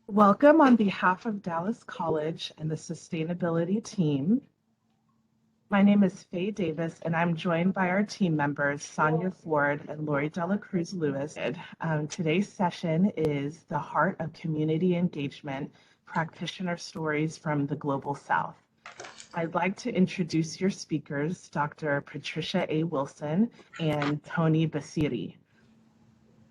Welcome on behalf of Dallas College and the sustainability team. My name is Faye Davis, and I'm joined by our team members, Sonia Ford and Lori Dela Cruz Lewis. Today's session is The Heart of Community Engagement, Practitioner Stories from the Global South. I'd like to introduce your speakers, Dr. Patricia A. Wilson and Tony Bissiri.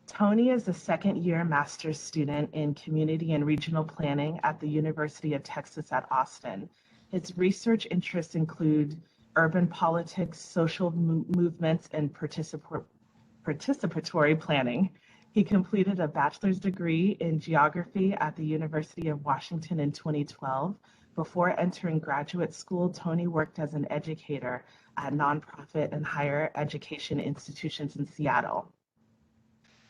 Tony is a second-year master's student in community and regional planning at the University of Texas at Austin. His research interests include urban politics, social movements, and participatory planning. He completed a bachelor's degree in geography at the University of Washington in 2012. Before entering graduate school, Tony worked as an educator at nonprofit and higher education institutions in Seattle.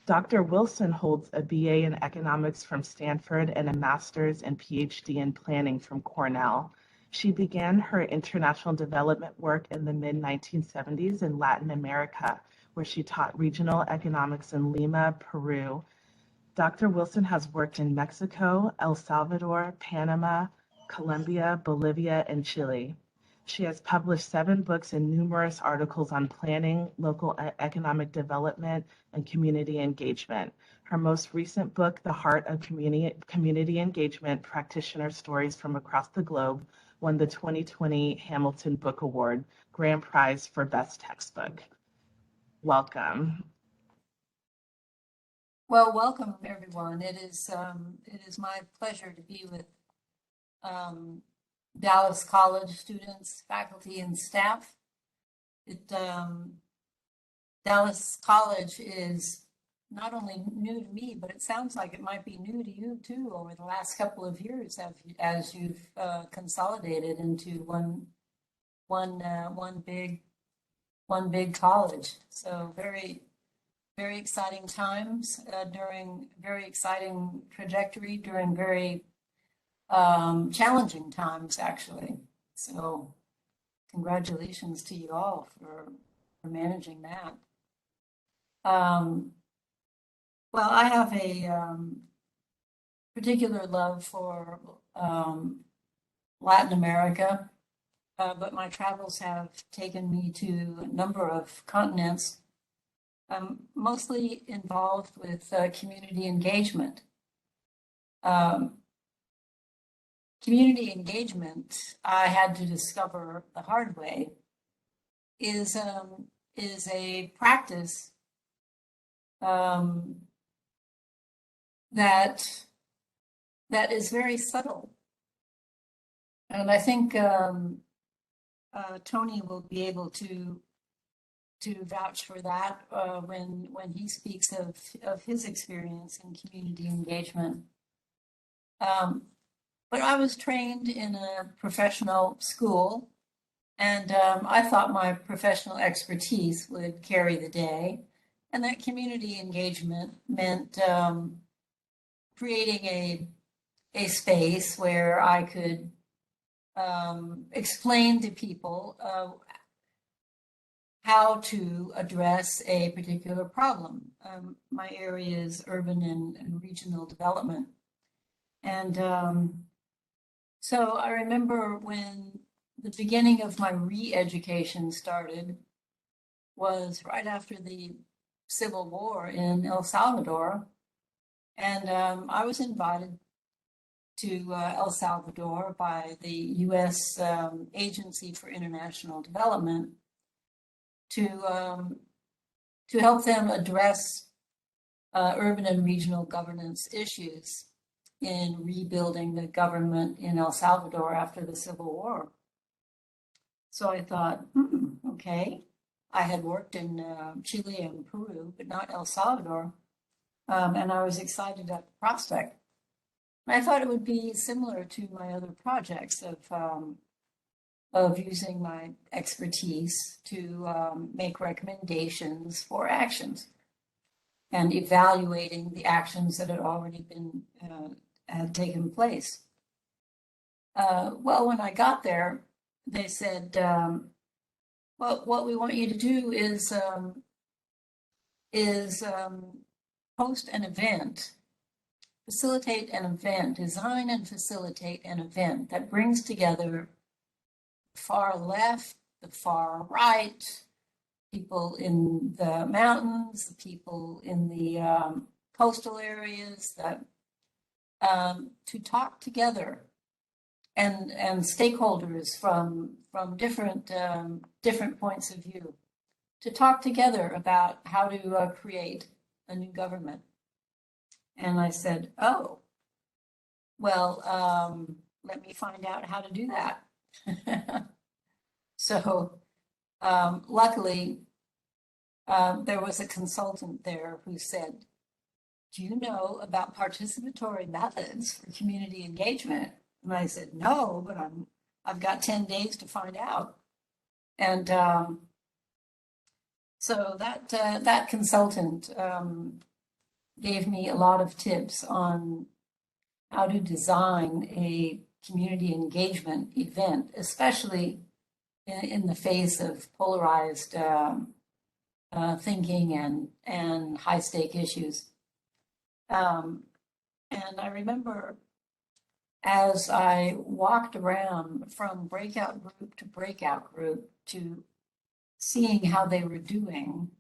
Dr. Wilson holds a BA in economics from Stanford and a master's and PhD in planning from Cornell. She began her international development work in the mid-1970s in Latin America, where she taught regional economics in Lima, Peru. Dr. Wilson has worked in Mexico, El Salvador, Panama, Colombia, Bolivia, and Chile. She has published 7 books and numerous articles on planning, local economic development, and community engagement. Her most recent book, The Heart of Community Engagement, Practitioner Stories from Across the Globe, won the 2020 Hamilton Book Award, Grand Prize for Best Textbook. Welcome. Well, welcome everyone. It is my pleasure to be with Dallas College students, faculty, and staff. Dallas College is not only new to me, but it sounds like it might be new to you too over the last couple of years as you've consolidated into one big college. So very exciting times during very exciting trajectory during very challenging times, actually. So congratulations to you all for managing that. Well, I have a particular love for Latin America, but my travels have taken me to a number of continents. I'm mostly involved with community engagement. Community engagement, I had to discover the hard way, is a practice that is very subtle, and I think Tony will be able to vouch for that when he speaks of his experience in community engagement. But I was trained in a professional school, and I thought my professional expertise would carry the day, and that community engagement meant creating a space where I could explain to people how to address a particular problem. My area is urban and regional development. And so I remember when the beginning of my re-education started was right after the Civil War in El Salvador. And I was invited to El Salvador by the U.S. Agency for International Development to help them address urban and regional governance issues in rebuilding the government in El Salvador after the Civil War. So I thought, okay. I had worked in Chile and Peru, but not El Salvador, and I was excited at the prospect. And I thought it would be similar to my other projects of using my expertise to make recommendations for actions and evaluating the actions that had already been had taken place. Well, when I got there, they said, well, what we want you to do is host an event facilitate an event, design and facilitate an event that brings together the far left, the far right, people in the mountains, the people in the coastal areas, that to talk together, and stakeholders from different points of view, to talk together about how to create a new government. And I said, oh, well, let me find out how to do that. So luckily, there was a consultant there who said, do you know about participatory methods for community engagement? And I said, no, but I've got 10 days to find out. And so that consultant gave me a lot of tips on how to design a community engagement event, especially in the face of polarized thinking and high stake issues. And I remember as I walked around from breakout group to breakout group to seeing how they were doing,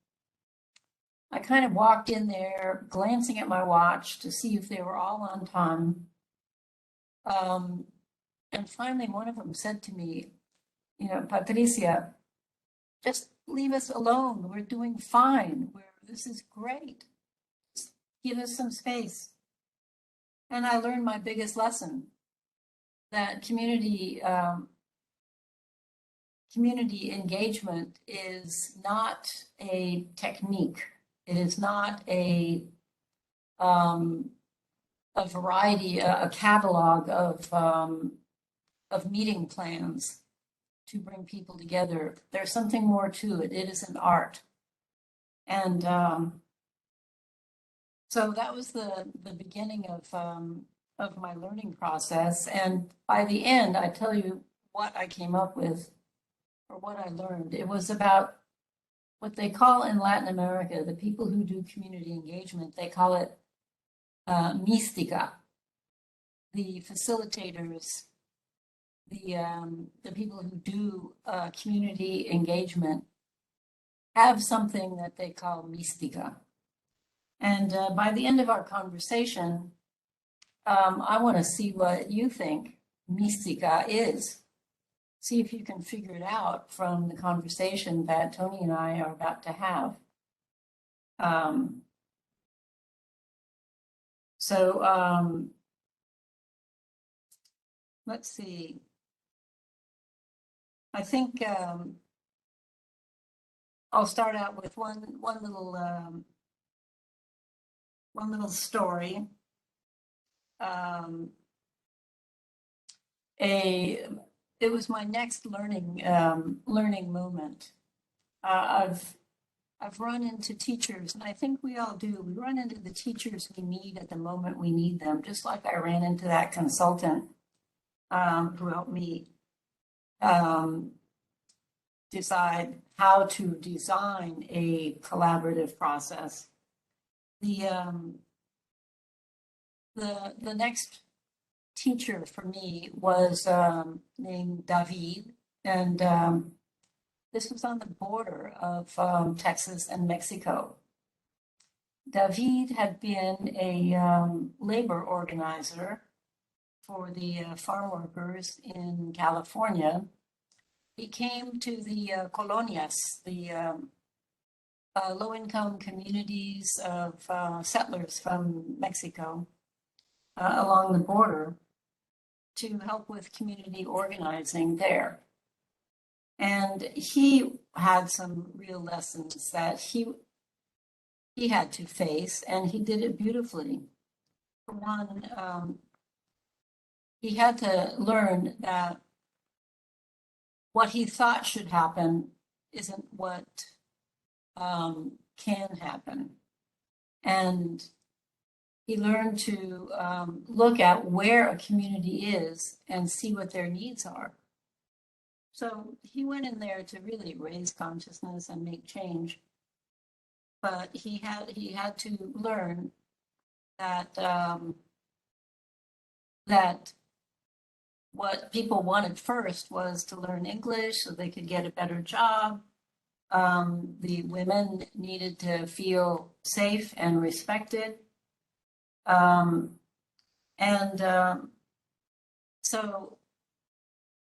I kind of walked in there glancing at my watch to see if they were all on time. And finally, one of them said to me, you know, Patricia, just leave us alone. We're doing fine. This is great. Just give us some space. And I learned my biggest lesson, that community engagement is not a technique. It is not a variety, a catalog of meeting plans to bring people together. There's something more to it. It is an art. And so that was the beginning of my learning process. And by the end, I tell you what I came up with, or what I learned. It was about what they call in Latin America, the people who do community engagement, they call it mística. The facilitators, the people who do community engagement have something that they call mística. And by the end of our conversation, I want to see what you think mística is. See if you can figure it out from the conversation that Tony and I are about to have. Let's see. I think I'll start out with one little story. It was my next learning moment. I've run into teachers, and I think we all do. We run into the teachers we need at the moment we need them, just like I ran into that consultant who helped me decide how to design a collaborative process. The next teacher for me was named David, and this was on the border of Texas and Mexico. David had been a labor organizer for the farm workers in California. He came to the colonias, the low-income communities of settlers from Mexico along the border to help with community organizing there. And he had some real lessons that he had to face, and he did it beautifully. For one, he had to learn that what he thought should happen isn't what can happen. And he learned to look at where a community is and see what their needs are. So he went in there to really raise consciousness and make change. But he had to learn that that what people wanted first was to learn English so they could get a better job. The women needed to feel safe and respected.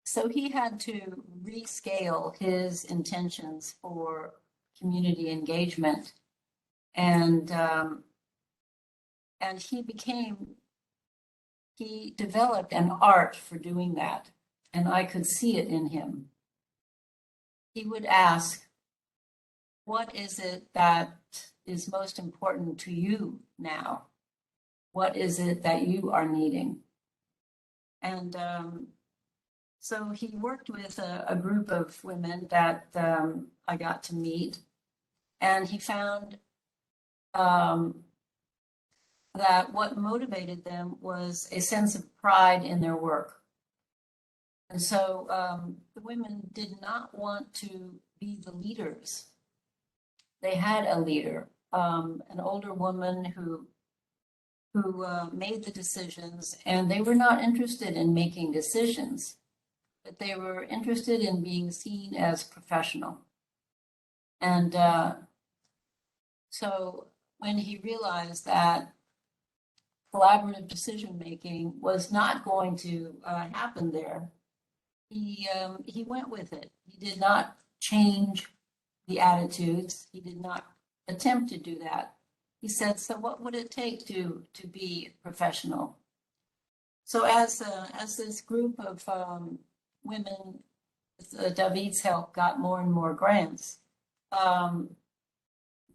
So he had to rescale his intentions for community engagement, and he developed an art for doing that, and I could see it in him. He would ask, what is it that is most important to you now? What is it that you are needing? And so he worked with a group of women that I got to meet, and he found that what motivated them was a sense of pride in their work. And so the women did not want to be the leaders. They had a leader, an older woman who made the decisions, and they were not interested in making decisions, but they were interested in being seen as professional. And so when he realized that collaborative decision-making was not going to happen there, he went with it. He did not change the attitudes. He did not attempt to do that. He said, so what would it take to be professional? So as this group of women, with David's help, got more and more grants,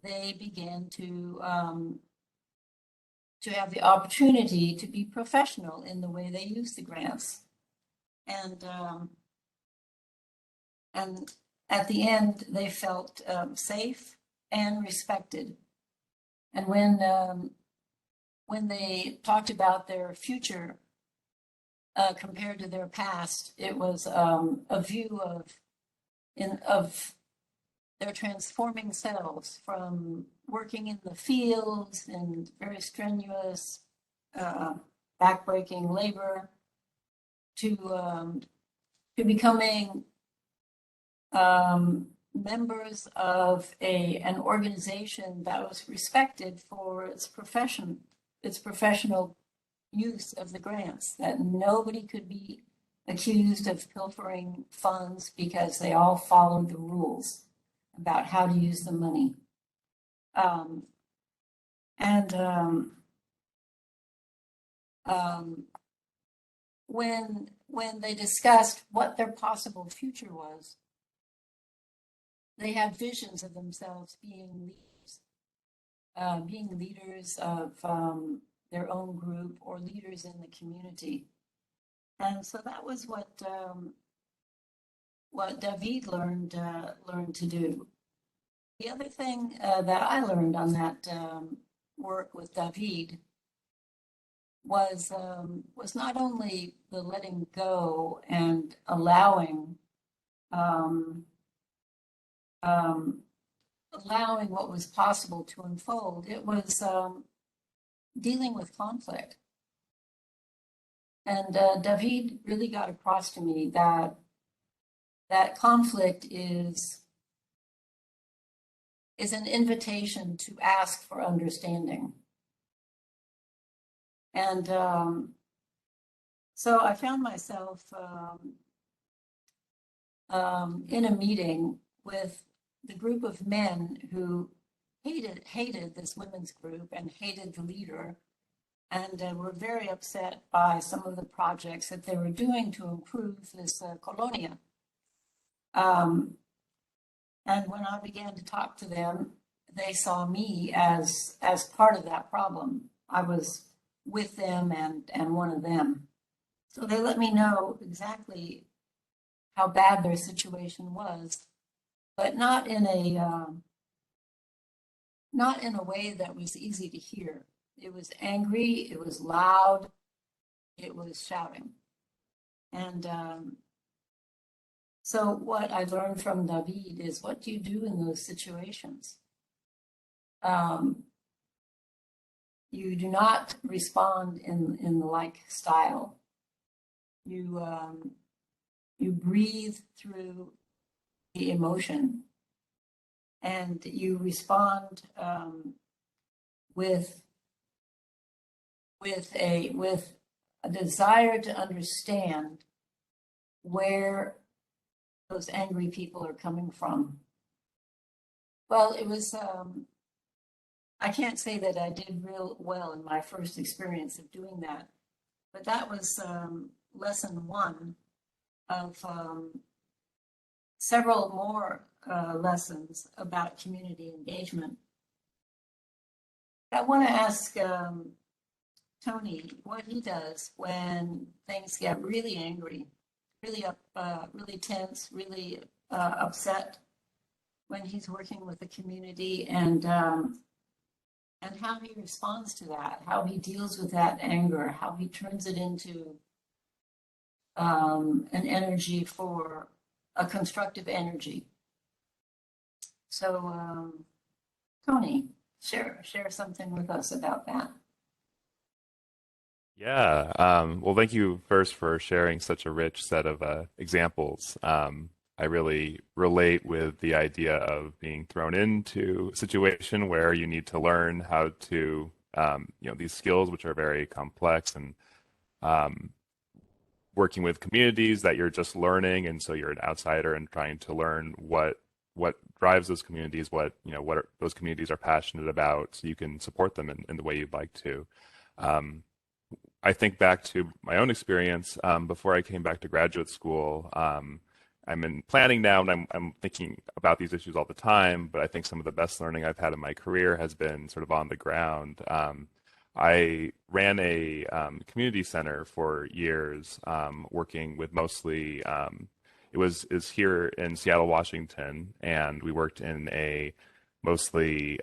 they began to have the opportunity to be professional in the way they use the grants. And at the end, they felt safe and respected. And when they talked about their future compared to their past, it was a view of their transforming selves from working in the fields and very strenuous, backbreaking labor to becoming members of an organization that was respected for its professional use of the grants, that nobody could be accused of pilfering funds because they all followed the rules about how to use the money. When they discussed what their possible future was, they had visions of themselves being leaders of their own group or leaders in the community. And so that was what David learned to do. The other thing that I learned on that work with David was not only the letting go and allowing what was possible to unfold. It was dealing with conflict. And David really got across to me that conflict is an invitation to ask for understanding. And so I found myself in a meeting with the group of men who hated this women's group and hated the leader, and were very upset by some of the projects that they were doing to improve this colonia. And when I began to talk to them, they saw me as part of that problem. I was with them and one of them. So they let me know exactly how bad their situation was, but not in a way that was easy to hear. It was angry, it was loud, it was shouting. And so what I learned from David is, what do you do in those situations? you do not respond in the like style. You breathe through the emotion, and you respond with a desire to understand where those angry people are coming from. Well, it was, I can't say that I did real well in my first experience of doing that, but that was lesson one of several more lessons about community engagement. I want to ask Tony what he does when things get really angry, really tense, really upset when he's working with the community, and how he responds to that, how he deals with that anger, how he turns it into an energy for a constructive energy. So, Tony, share something with us about that. Yeah. Well, thank you first for sharing such a rich set of examples. I really relate with the idea of being thrown into a situation where you need to learn how to, these skills, which are very complex, and working with communities that you're just learning, and so you're an outsider and trying to learn what drives those communities, what those communities are passionate about, so you can support them in the way you'd like to. I think back to my own experience before I came back to graduate school. I'm in planning now, and I'm thinking about these issues all the time, but I think some of the best learning I've had in my career has been sort of on the ground. I ran a community center for years, working with mostly, is here in Seattle, Washington, and we worked in a mostly,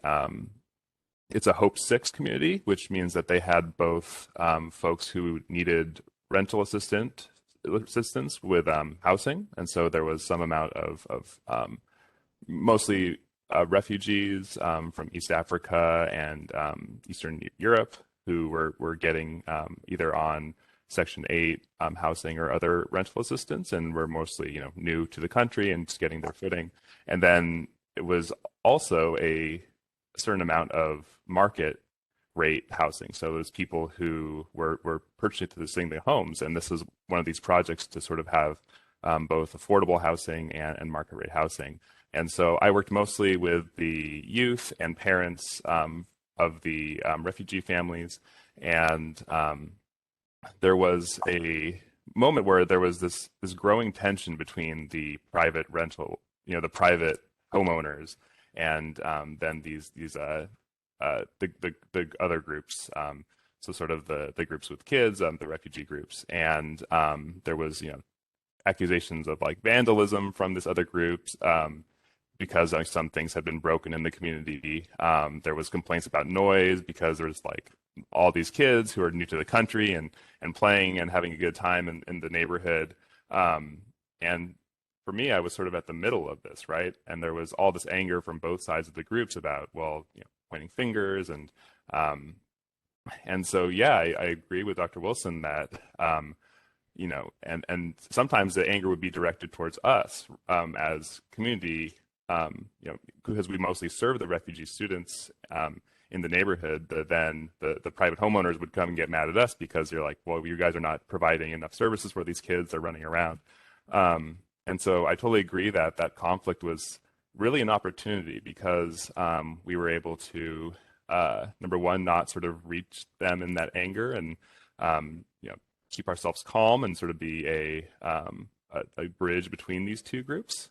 it's a Hope 6 community, which means that they had both folks who needed rental assistance with housing, and so there was some amount of mostly refugees from East Africa and Eastern Europe who were getting either on Section 8 housing or other rental assistance, and were mostly new to the country and just getting their footing. And then it was also a certain amount of market rate housing. So it was people who were purchasing their homes, and this is one of these projects to sort of have both affordable housing and market rate housing. And so I worked mostly with the youth and parents of the refugee families, and there was a moment where there was this growing tension between the private rental, the private homeowners, and then the other groups. So sort of the groups with kids, the refugee groups, and there was accusations of like vandalism from this other groups. Because some things had been broken in the community. There was complaints about noise because there was like all these kids who are new to the country and playing and having a good time in the neighborhood. And for me, I was sort of at the middle of this, right? And there was all this anger from both sides of the groups about, pointing fingers and so, yeah, I agree with Dr. Wilson that, and sometimes the anger would be directed towards us as community, because we mostly serve the refugee students in the neighborhood. Then the private homeowners would come and get mad at us because you're like, well, you guys are not providing enough services for these kids. They're running around. And so I totally agree that that conflict was really an opportunity because we were able to, number one, not sort of reach them in that anger and, keep ourselves calm and sort of be a bridge between these two groups.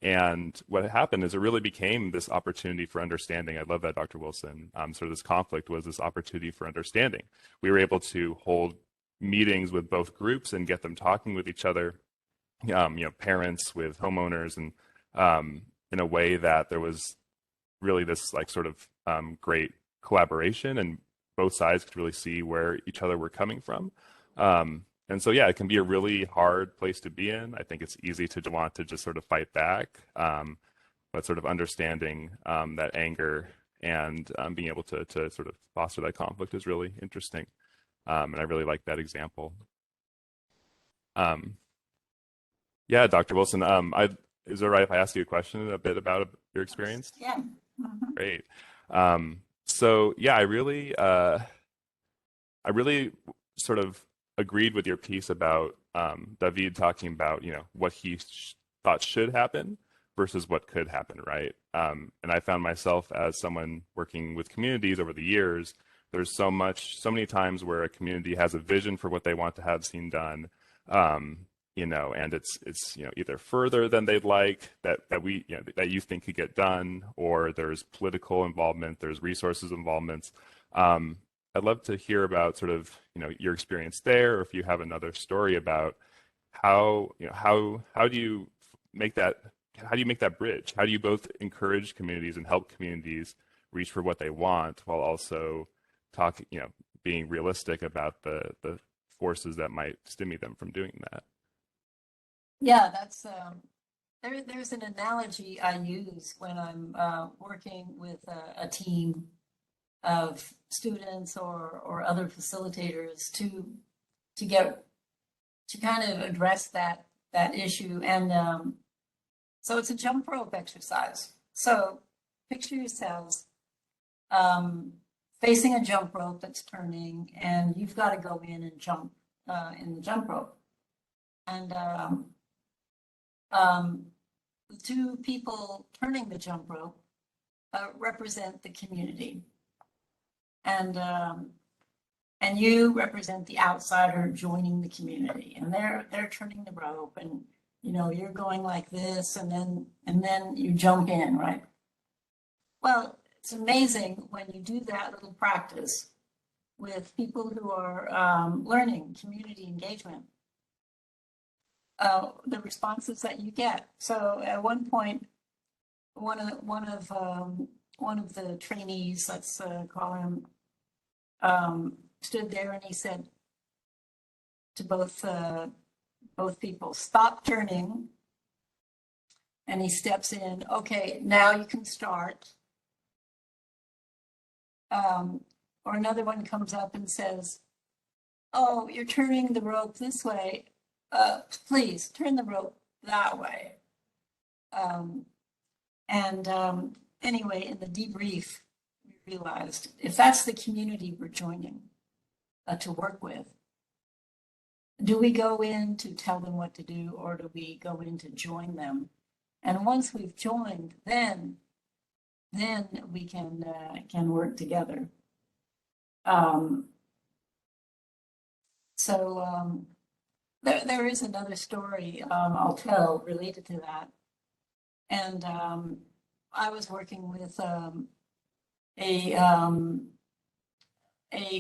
And what happened is it really became this opportunity for understanding. I love that, Dr. Wilson. Sort of this conflict was this opportunity for understanding. We were able to hold meetings with both groups and get them talking with each other, parents with homeowners, and in a way that there was really this like sort of great collaboration, and both sides could really see where each other were coming from. And so, yeah, it can be a really hard place to be in. I think it's easy to want to just sort of fight back, but sort of understanding that anger and being able to sort of foster that conflict is really interesting. And I really like that example. Yeah, Dr. Wilson, is it right if I ask you a question a bit about your experience? Yeah. Mm-hmm. Great. So yeah, I really sort of agreed with your piece about David talking about, what he thought should happen versus what could happen, right? And I found myself as someone working with communities over the years, there's so many times where a community has a vision for what they want to have seen done, and it's either further than they'd like that that you think could get done, or there's political involvement, there's resources involvements. I'd love to hear about sort of your experience there, or if you have another story about how do you make that bridge? How do you both encourage communities and help communities reach for what they want while also being realistic about the forces that might stymie them from doing that? Yeah, that's there's an analogy I use when I'm working with a team of students or other facilitators to kind of address that issue. And so it's a jump rope exercise. So picture yourselves facing a jump rope that's turning, and you've got to go in and jump in the jump rope. And the two people turning the jump rope represent the community. And you represent the outsider joining the community, and they're turning the rope, and you're going like this, and then you jump in, right? Well, it's amazing when you do that little practice with people who are learning community engagement, the responses that you get. So at one point, one of the trainees, let's call him, stood there and he said to both people, "Stop turning." And he steps in. "Okay, now you can start." Or another one comes up and says, "Oh, you're turning the rope this way. Please turn the rope that way." Anyway, in the debrief, we realized if that's the community we're joining to work with, do we go in to tell them what to do, or do we go in to join them? And once we've joined, then we can work together. There is another story I'll tell related to that. And I was working with a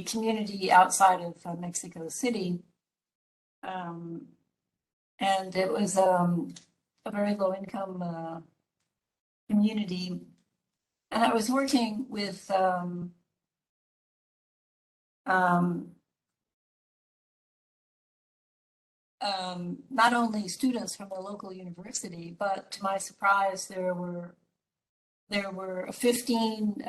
community outside of Mexico City, and it was a very low-income community. And I was working with not only students from the local university, but to my surprise, there were 15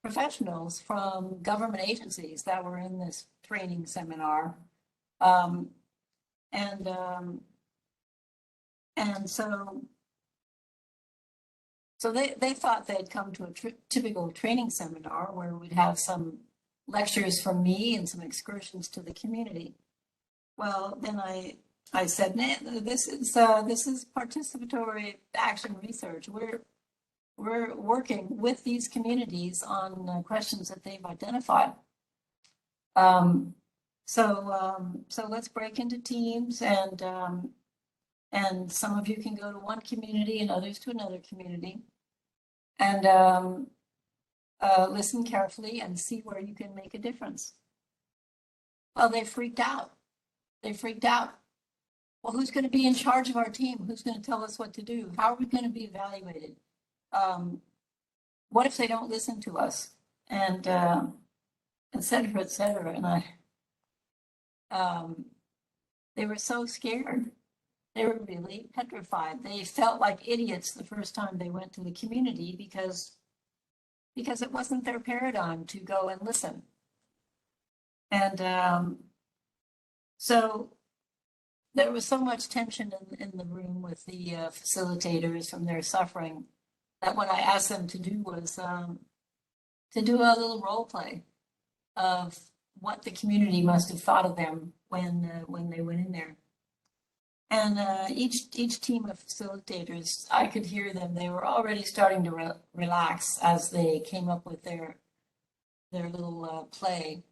professionals from government agencies that were in this training seminar. So they thought they'd come to a typical training seminar where we'd have some lectures from me and some excursions to the community. Well, then I said, "Nah, this is participatory action research. We're working with these communities on questions that they've identified. So let's break into teams, and some of you can go to one community and others to another community, and listen carefully and see where you can make a difference." Well, they freaked out. Well, who's going to be in charge of our team? Who's going to tell us what to do? How are we going to be evaluated? What if they don't listen to us? And et cetera, et cetera. And they were so scared. They were really petrified. They felt like idiots the first time they went to the community because because it wasn't their paradigm to go and listen. And so there was so much tension in the room with the facilitators from their suffering that what I asked them to do was to do a little role play of what the community must have thought of them when they went in there. And each team of facilitators, I could hear them. They were already starting to relax as they came up with their little play.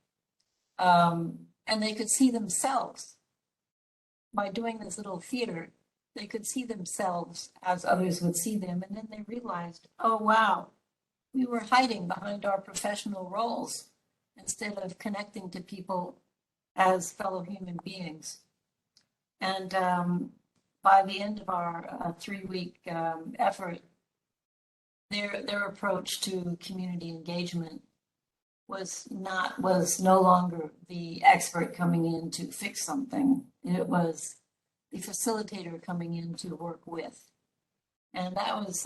And they could see themselves by doing this little theater. They could see themselves as others would see them. And then they realized, oh, wow, we were hiding behind our professional roles instead of connecting to people as fellow human beings. And by the end of our 3-week effort, their approach to community engagement was no longer the expert coming in to fix something. It was the facilitator coming in to work with, and that was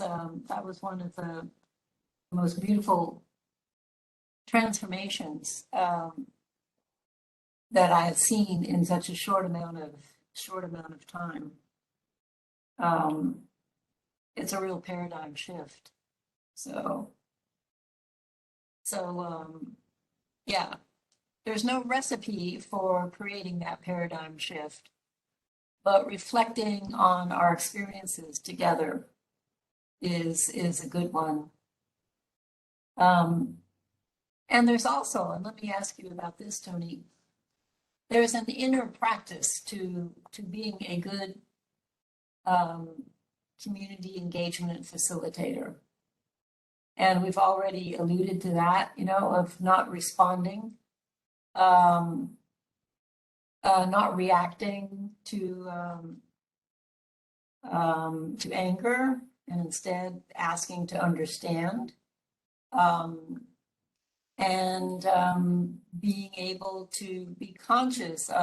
one of the most beautiful transformations that I have seen in such a short amount of time. It's a real paradigm shift. So yeah, there's no recipe for creating that paradigm shift, but reflecting on our experiences together is a good one. And there's also, and let me ask you about this, Tony, there's an inner practice to being a good community engagement facilitator. And we've already alluded to that, of not responding, not reacting to anger, and instead asking to understand, and being able to be consciously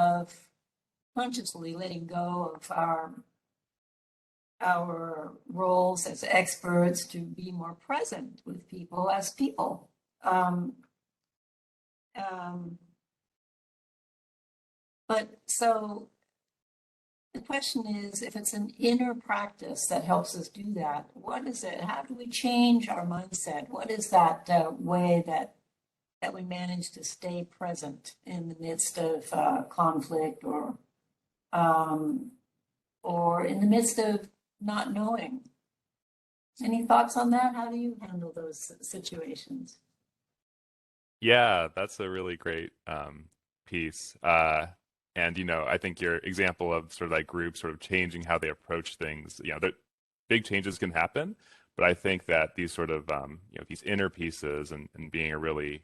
letting go of our roles as experts to be more present with people as people. But so the question is, if it's an inner practice that helps us do that, what is it? How do we change our mindset? What is that way that we manage to stay present in the midst of conflict or in the midst of not knowing? Any thoughts on that? How do you handle those situations? Yeah, that's a really great piece. And I think your example of sort of like groups sort of changing how they approach things, that big changes can happen, but I think that these sort of these inner pieces and being a really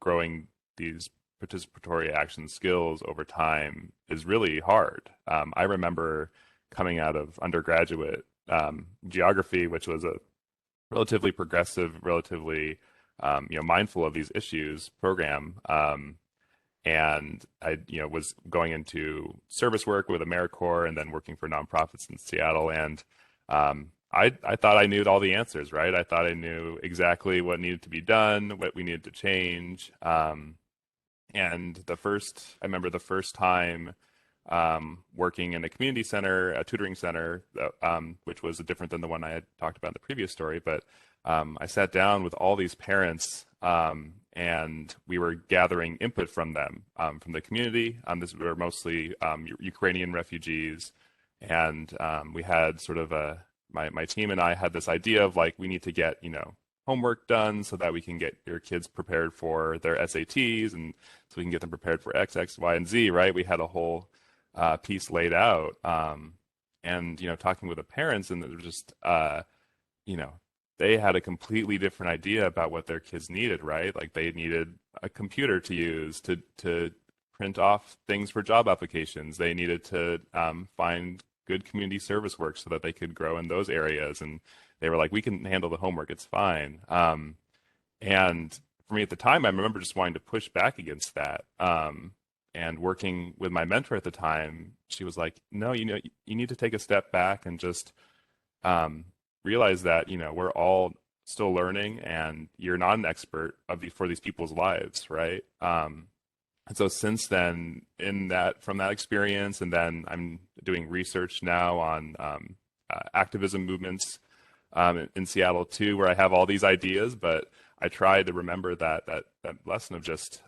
growing these participatory action skills over time is really hard. I remember coming out of undergraduate geography, which was a relatively progressive, relatively mindful of these issues program. And I, was going into service work with AmeriCorps and then working for nonprofits in Seattle. And I thought I knew all the answers, right? I thought I knew exactly what needed to be done, what we needed to change. And I remember the first time working in a community center, a tutoring center, which was different than the one I had talked about in the previous story. But I sat down with all these parents, and we were gathering input from them, from the community. This were mostly Ukrainian refugees, and we had sort of my team and I had this idea of like, we need to get homework done so that we can get your kids prepared for their SATs, and so we can get them prepared for X, Y, and Z. Right? We had a whole piece laid out, and talking with the parents, and they're just they had a completely different idea about what their kids needed, right? Like they needed a computer to use to print off things for job applications. They needed to find good community service work so that they could grow in those areas. And they were like, we can handle the homework, it's fine. And for me at the time, I remember just wanting to push back against that. And working with my mentor at the time, she was like, no, you need to take a step back and just realize that we're all still learning, and you're not an expert for these people's lives, right? And so since then, from that experience, and then I'm doing research now on activism movements in Seattle too, where I have all these ideas, but I try to remember that lesson of just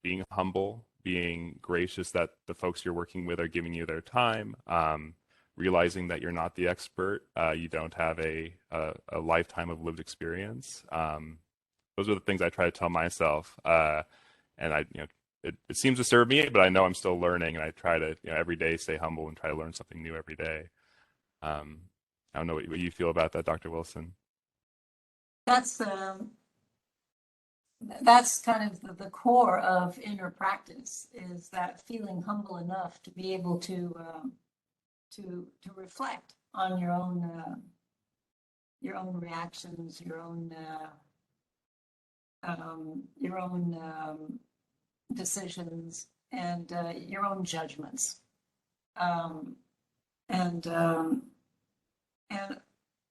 being humble, being gracious that the folks you're working with are giving you their time, realizing that you're not the expert, you don't have a lifetime of lived experience. Those are the things I try to tell myself, and it seems to serve me, but I know I'm still learning, and I try to every day stay humble and try to learn something new every day. I don't know what you feel about that, Dr. Wilson. That's kind of the core of inner practice, is that feeling humble enough to be able to reflect on your own reactions, your own decisions, and your own judgments. And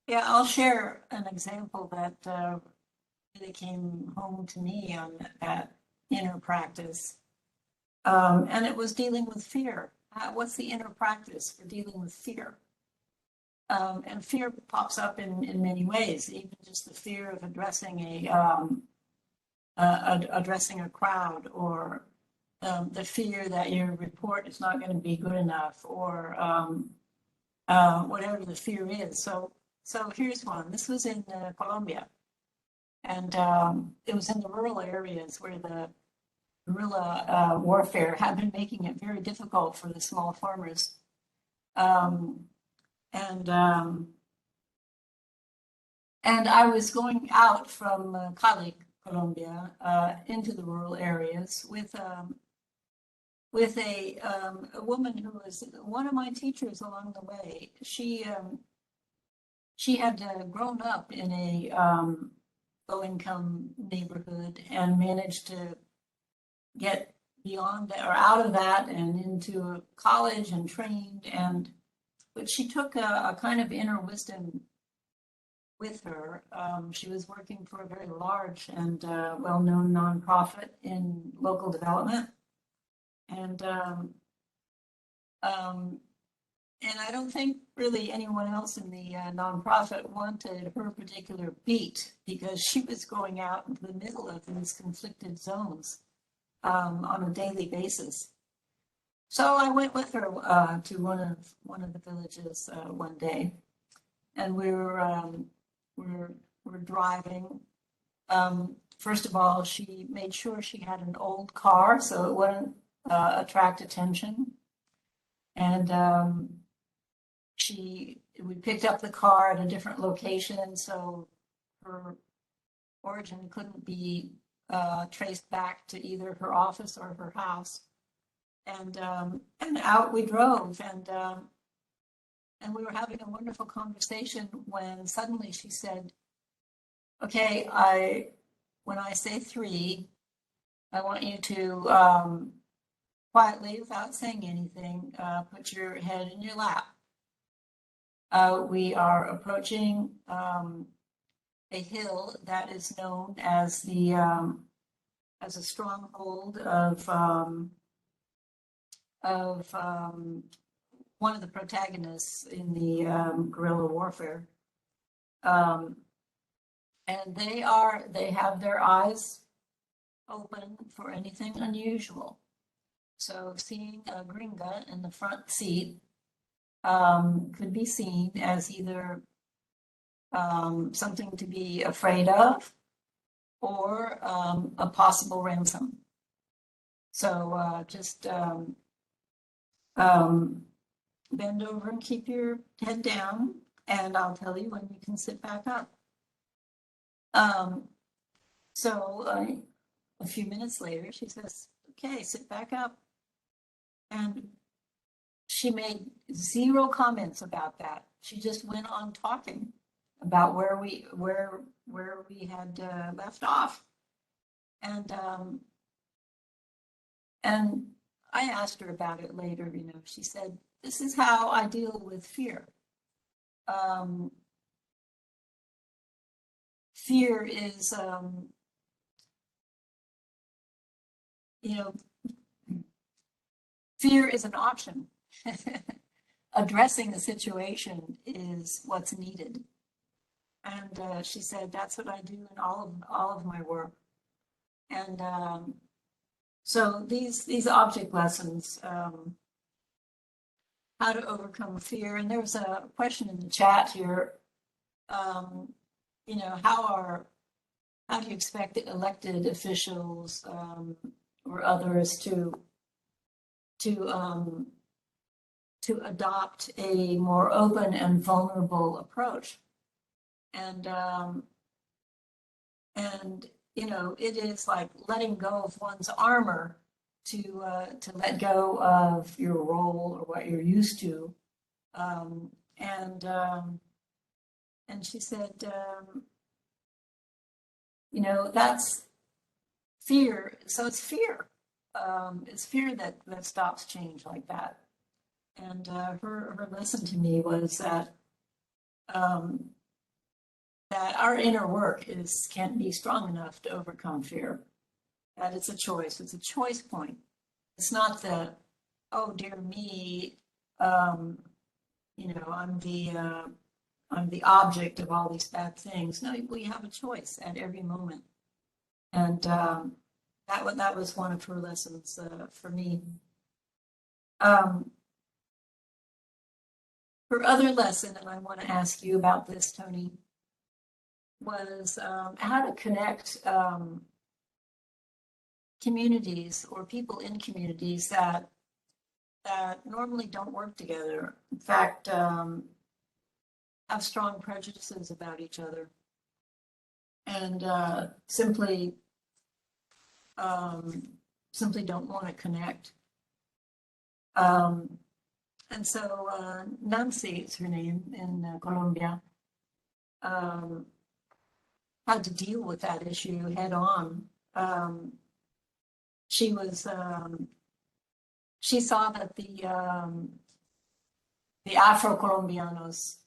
yeah, I'll share an example that really came home to me on that inner practice. And it was dealing with fear. What's the inner practice for dealing with fear? And fear pops up in many ways, even just the fear of addressing a crowd, or the fear that your report is not going to be good enough, or whatever the fear is. So here's one. This was in Colombia, and it was in the rural areas where the guerrilla warfare had been making it very difficult for the small farmers. And I was going out from Cali, Colombia, into the rural areas with a woman who was one of my teachers along the way. She had grown up in a low-income neighborhood and managed to get beyond that, or out of that, and into college and trained. But she took a kind of inner wisdom with her. She was working for a very large and well-known nonprofit in local development. And I don't think really anyone else in the nonprofit wanted her particular beat, because she was going out into the middle of these conflicted zones on a daily basis. So I went with her to one of the villages one day, and we were driving. First of all, she made sure she had an old car so it wouldn't attract attention, and we picked up the car at a different location, so her origin couldn't be traced back to either her office or her house. And out we drove, and we were having a wonderful conversation when suddenly she said, "Okay, when I say 3, I want you to quietly, without saying anything, put your head in your lap. We are approaching a hill that is known as as a stronghold of one of the protagonists in the guerrilla warfare, and they have their eyes open for anything unusual. So seeing a gringa in the front seat could be seen as either something to be afraid of, or a possible ransom. So just bend over and keep your head down, and I'll tell you when you can sit back up." So a few minutes later, she says, "Okay, sit back up." And she made 0 comments about that. She just went on talking about where we had left off. And I asked her about it later. She said, "This is how I deal with fear. fear is, fear is an option. Addressing the situation is what's needed. And she said, that's what I do in all of my work. And so these object lessons, how to overcome fear. And there was a question in the chat here. How do you expect elected officials or others to adopt a more open and vulnerable approach? And it is like letting go of one's armor to let go of your role or what you're used to. And she said, that's fear. So it's fear. It's fear that stops change like that. And her lesson to me was that that our inner work can't be strong enough to overcome fear. That it's a choice. It's a choice point. It's not the, oh dear me, I'm the object of all these bad things. No, we have a choice at every moment. And that was one of her lessons for me. Her other lesson, and I want to ask you about this, Tony, was how to connect communities or people in communities that normally don't work together. In fact, have strong prejudices about each other, and simply don't want to connect. And so Nancy is her name in Colombia. Had to deal with that issue head on. She saw that the Afro-Colombianos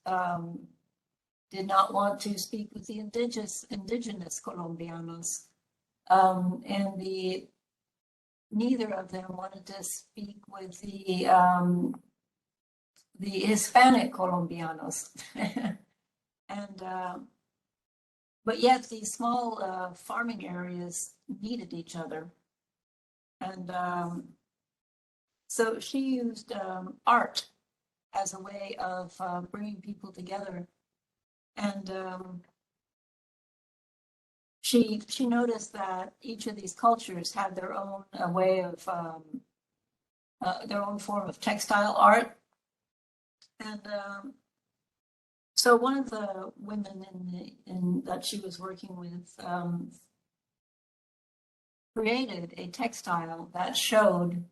did not want to speak with the indigenous Colombianos, and neither of them wanted to speak with the Hispanic Colombianos, and but yet these small farming areas needed each other, and so she used art as a way of bringing people together. And she noticed that each of these cultures had their own way of their own form of textile art. And so one of the women that she was working with created a textile that showed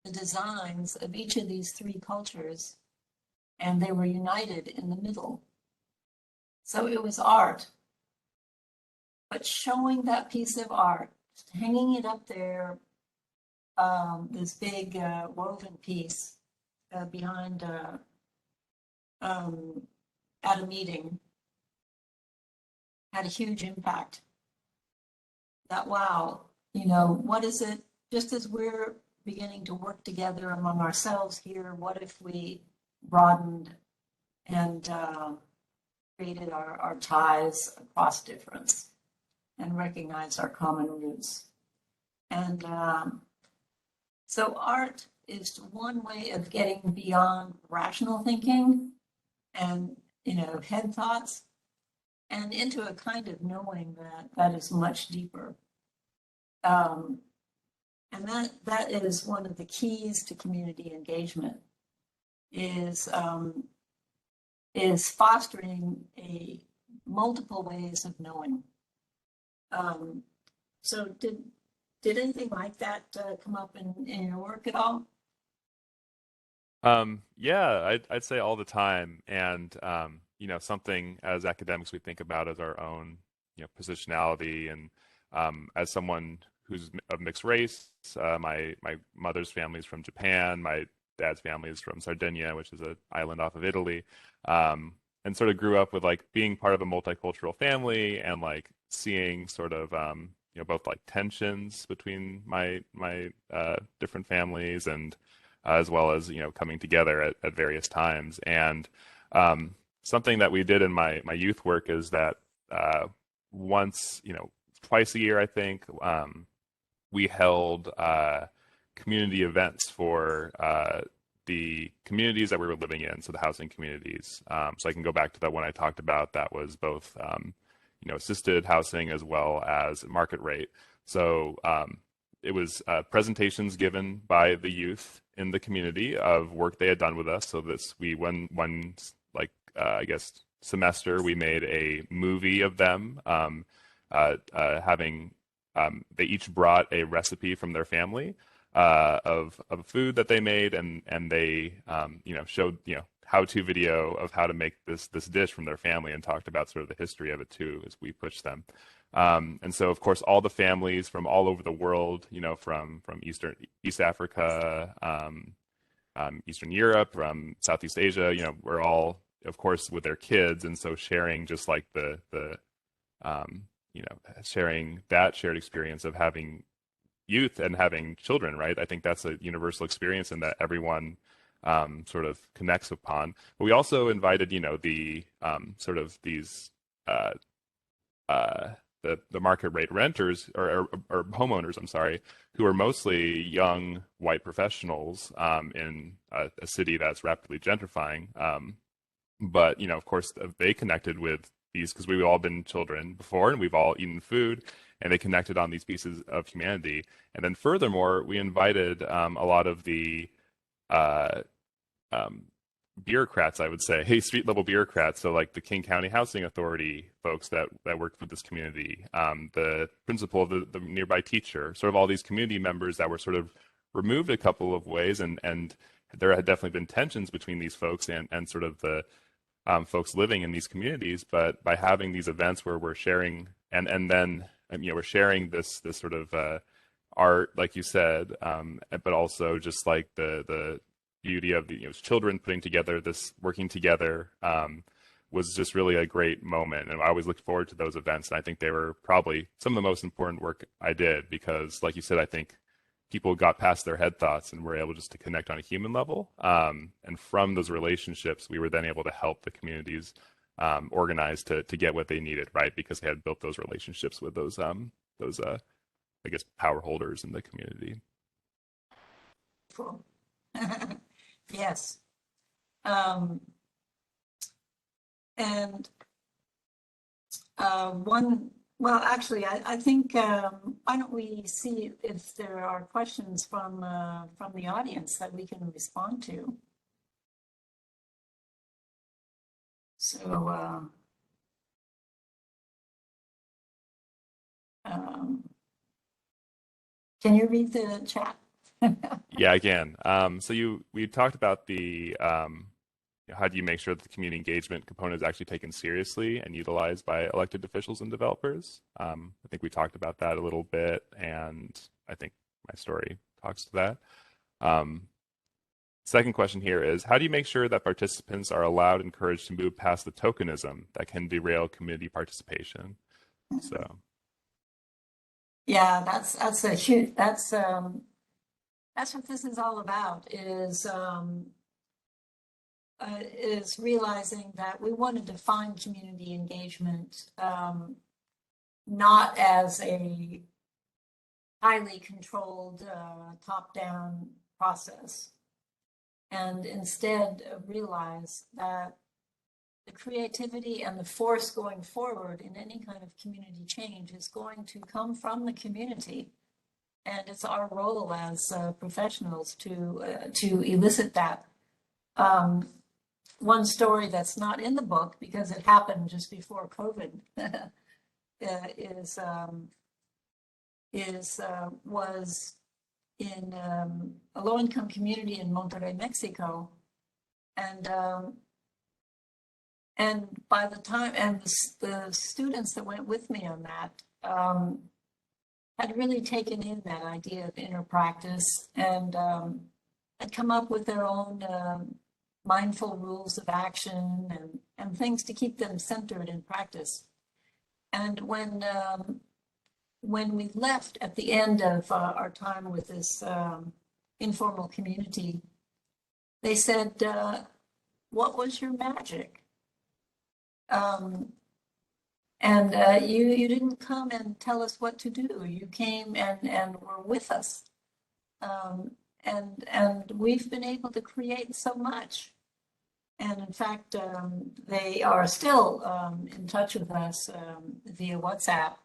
the designs of each of these three cultures, and they were united in the middle. So it was art, but showing that piece of art, hanging it up there, this big woven piece behind at a meeting, had a huge impact. That, wow, what is it, just as we're beginning to work together among ourselves here, what if we broadened and created our ties across difference and recognized our common roots? And so art is one way of getting beyond rational thinking and head thoughts and into a kind of knowing that is much deeper. And that is one of the keys to community engagement, is fostering multiple ways of knowing. So did anything like that come up in your work at all? Yeah, I'd say all the time. And, something as academics we think about as our own, positionality. And as someone who's of mixed race, my mother's family is from Japan, my dad's family is from Sardinia, which is an island off of Italy. sort of grew up with like being part of a multicultural family and like seeing sort of both like tensions between my different families and as well as coming together at various times. And something that we did in my youth work is that once, twice a year, I think, we held community events for the communities that we were living in, so the housing communities. So I can go back to that one I talked about. That was both, assisted housing as well as market rate. So it was presentations given by the youth in the community of work they had done with us. So one I guess semester we made a movie of them having they each brought a recipe from their family of food that they made, and they showed how-to video of how to make this dish from their family and talked about sort of the history of it too as we pushed them. And so of course all the families from all over the world, from East Africa, Eastern Europe, from Southeast Asia, we're all of course with their kids, and so sharing just like the sharing that shared experience of having youth and having children, right? I think that's a universal experience and that everyone sort of connects upon. But we also invited, the sort of these the market rate renters or homeowners, I'm sorry, who are mostly young white professionals in a city that's rapidly gentrifying. But of course, they connected with these because we've all been children before and we've all eaten food, and they connected on these pieces of humanity. And then furthermore, we invited a lot of the bureaucrats, I would say, street level bureaucrats. So like the King County Housing Authority folks that worked with this community, the principal of the nearby teacher, sort of all these community members that were sort of removed a couple of ways. And there had definitely been tensions between these folks and sort of the folks living in these communities. But by having these events where we're sharing and then we're sharing this sort of art, like you said, but also just like the beauty of the children putting together this, working together, was just really a great moment. And I always looked forward to those events. And I think they were probably some of the most important work I did because, like you said, I think people got past their head thoughts and were able just to connect on a human level. And from those relationships, we were then able to help the communities organize to get what they needed, right? Because they had built those relationships with those I guess power holders in the community. Cool. Yes. And well, actually, I think why don't we see if there are questions from the audience that we can respond to. So can you read the chat? Yeah, again. So we talked about the how do you make sure that the community engagement component is actually taken seriously and utilized by elected officials and developers? I think we talked about that a little bit, and I think my story talks to that. Second question here is, how do you make sure that participants are allowed and encouraged to move past the tokenism that can derail community participation? So. Yeah, that's a huge, that's what this is all about, is realizing that we want to define community engagement not as a highly controlled top-down process, and instead realize that the creativity and the force going forward in any kind of community change is going to come from the community. And it's our role as professionals to elicit that. One story that's not in the book because it happened just before COVID was in a low-income community in Monterrey, Mexico, and by the time the students that went with me on that had really taken in that idea of inner practice and had come up with their own mindful rules of action and things to keep them centered in practice. And when we left at the end of our time with this informal community, they said, what was your magic? You didn't come and tell us what to do. You came and were with us. And we've been able to create so much. And in fact, they are still in touch with us via WhatsApp,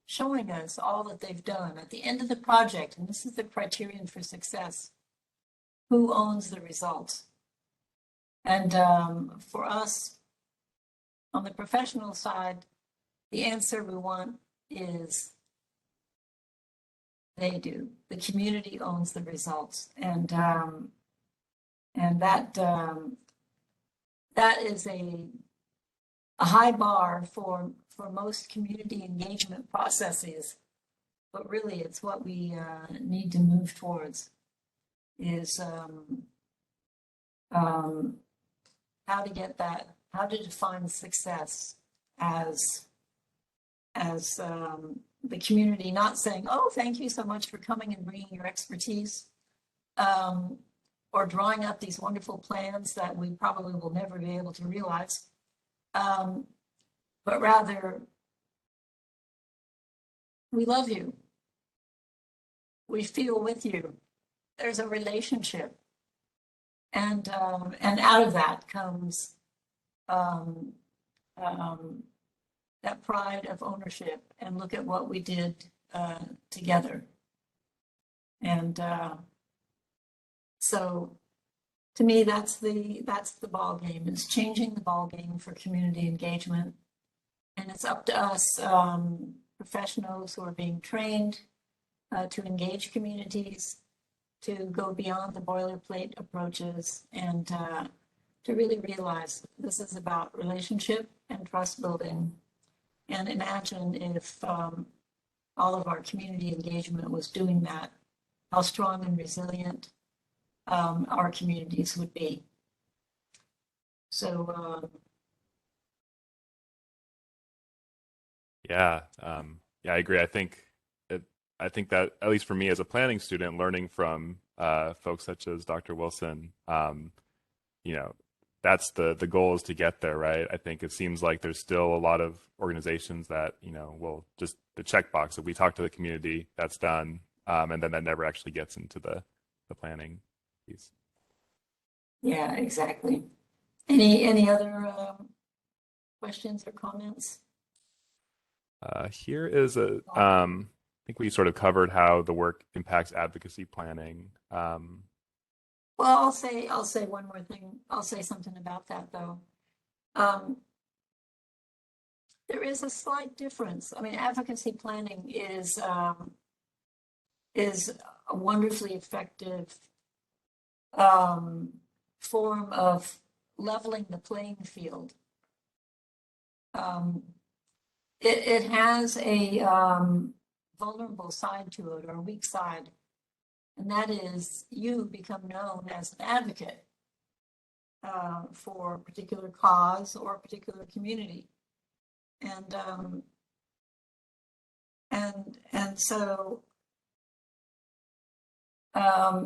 showing us all that they've done. At the end of the project, and this is the criterion for success, who owns the results? And for us, on the professional side, the answer we want is they do. The community owns the results, and that is a high bar for most community engagement processes, but really it's what we need to move towards, is how to get that, how to define success as the community not saying, oh, thank you so much for coming and bringing your expertise, or drawing up these wonderful plans that we probably will never be able to realize, but rather, we love you. We feel with you. There's a relationship. And out of that comes that pride of ownership, and look at what we did together. And so to me, that's the ball game. It's changing the ball game for community engagement. And it's up to us, professionals who are being trained to engage communities, to go beyond the boilerplate approaches, and to really realize this is about relationship and trust building. And imagine if all of our community engagement was doing that, how strong and resilient our communities would be. So Yeah, I agree. I think that, at least for me as a planning student, learning from folks such as Dr. Wilson, that's the goal, is to get there, right? I think it seems like there's still a lot of organizations that, will just the checkbox. If we talk to the community, that's done, and then that never actually gets into the planning piece. yeah, exactly. Any other questions or comments? Here is I think we sort of covered how the work impacts advocacy planning. Well, I'll say one more thing. I'll say something about that, though. There is a slight difference. I mean, advocacy planning is a wonderfully effective form of leveling the playing field. It has a vulnerable side to it, or a weak side, and that is you become known as an advocate for a particular cause or a particular community, and so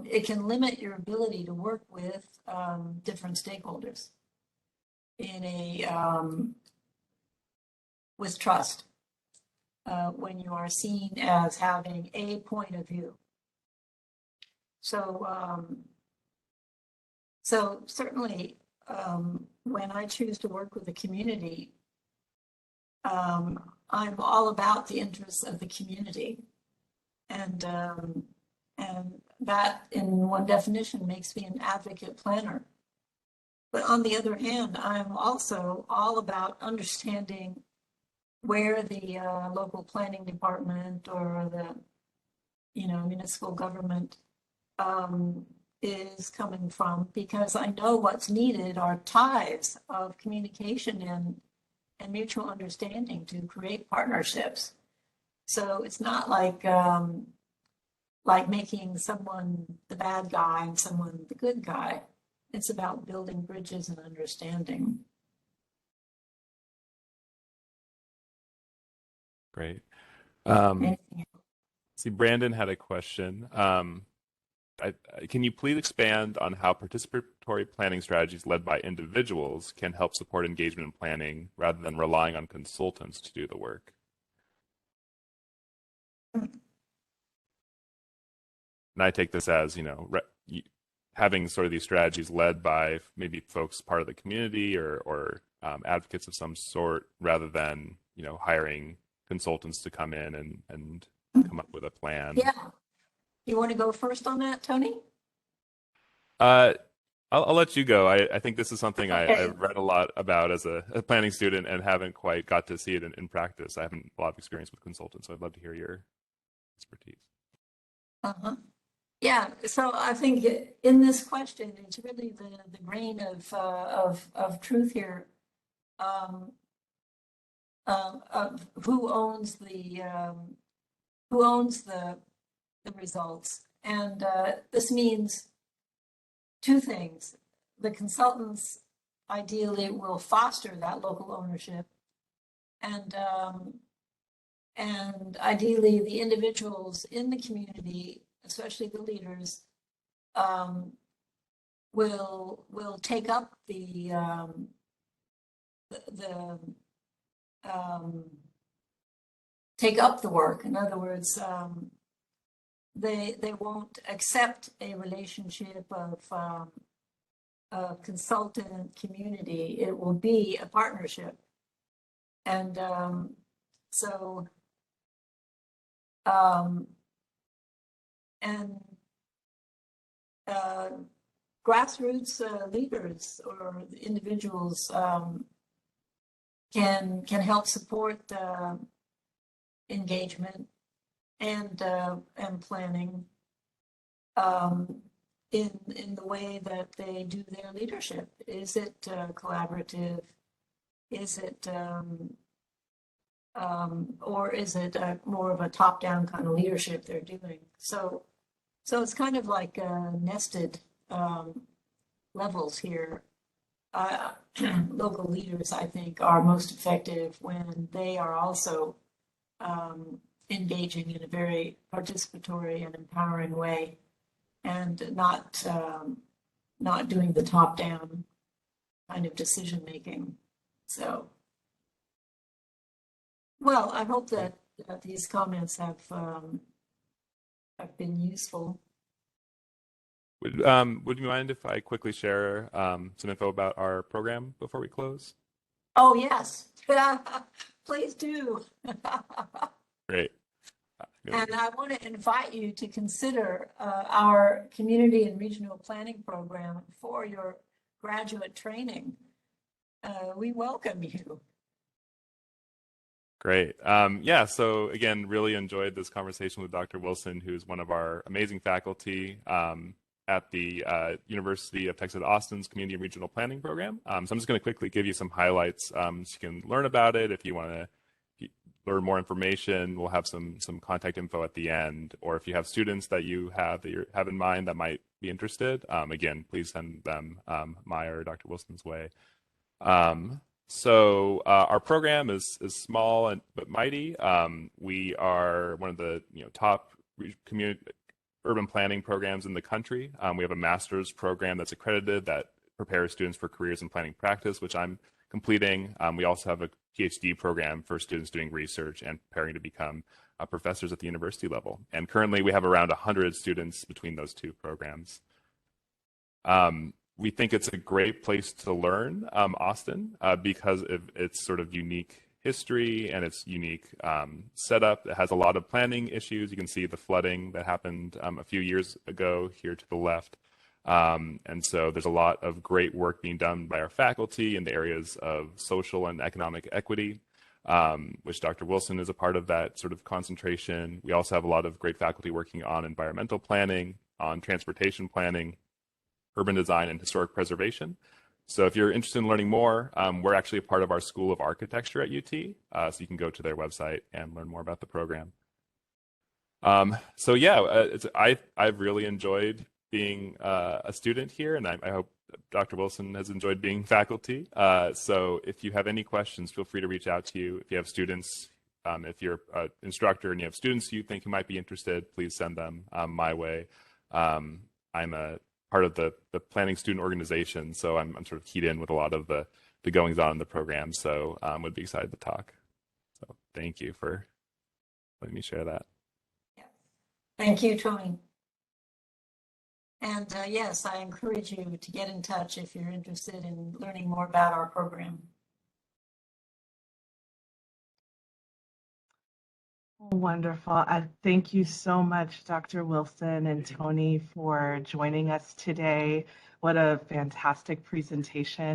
it can limit your ability to work with different stakeholders in with trust, when you are seen as having a point of view. So certainly, when I choose to work with the community, I'm all about the interests of the community, and that, in one definition, makes me an advocate planner. But on the other hand, I'm also all about understanding where the local planning department or the municipal government is coming from, because I know what's needed are ties of communication and mutual understanding to create partnerships. So it's not like making someone the bad guy and someone the good guy. it's about building bridges and understanding. Great. Anything See, Brandon had a question. Can you please expand on how participatory planning strategies led by individuals can help support engagement and planning rather than relying on consultants to do the work? And I take this as, having sort of these strategies led by maybe folks part of the community or advocates of some sort, rather than, hiring consultants to come in and come up with a plan. Yeah. You want to go first on that, Tony? I'll let you go. I think this is something Okay. I've read a lot about as a planning student and haven't quite got to see it in practice. I haven't a lot of experience with consultants, so I'd love to hear your expertise. Uh-huh. Yeah, so I think in this question, it's really the grain of truth here, of who owns the results, and this means two things. The consultants ideally will foster that local ownership, and ideally the individuals in the community, especially the leaders, will take up take up the work. In other words, they won't accept a relationship of consultant community. It will be a partnership, and grassroots leaders or individuals can help support engagement and planning in the way that they do their leadership. Is it collaborative? Is it or is it more of a top-down kind of leadership they're doing? So it's kind of like nested levels here. Local leaders, I think, are most effective when they are also engaging in a very participatory and empowering way, and not doing the top-down kind of decision making. So, well, I hope that these comments have been useful. Would you mind if I quickly share some info about our program before we close? Oh, yes. Please do. Great. And I want to invite you to consider our community and regional planning program for your graduate training. We welcome you. Great. Yeah, so again, really enjoyed this conversation with Dr. Wilson, who's one of our amazing faculty at the University of Texas at Austin's Community and Regional Planning Program. So I'm just going to quickly give you some highlights so you can learn about it. If you want to learn more information, we'll have some contact info at the end. Or if you have students that you have in mind that might be interested, again, please send them my or Dr. Wilson's way. So our program is small but mighty. We are one of the top urban planning programs in the country. We have a master's program that's accredited that prepares students for careers in planning practice, which I'm completing. We also have a PhD program for students doing research and preparing to become professors at the university level. And currently we have around 100 students between those two programs. We think it's a great place to learn Austin because of its sort of unique history and its unique setup. It has a lot of planning issues. You can see the flooding that happened a few years ago here to the left. And so there's a lot of great work being done by our faculty in the areas of social and economic equity, which Dr. Wilson is a part of that sort of concentration. We also have a lot of great faculty working on environmental planning, on transportation planning, urban design, and historic preservation. So if you're interested in learning more, we're actually a part of our School of Architecture at UT, so you can go to their website and learn more about the program. So yeah, I've really enjoyed being a student here, and I hope Dr. Wilson has enjoyed being faculty. So if you have any questions, feel free to reach out to you. If you have students, if you're an instructor and you have students you think who might be interested, please send them my way. I'm a part of the planning student organization, so I'm sort of keyed in with a lot of the goings on in the program. So would be excited to talk. So thank you for letting me share that. Thank you, Tony. And yes, I encourage you to get in touch if you're interested in learning more about our program. Wonderful. Thank you so much, Dr. Wilson and Tony, for joining us today. What a fantastic presentation.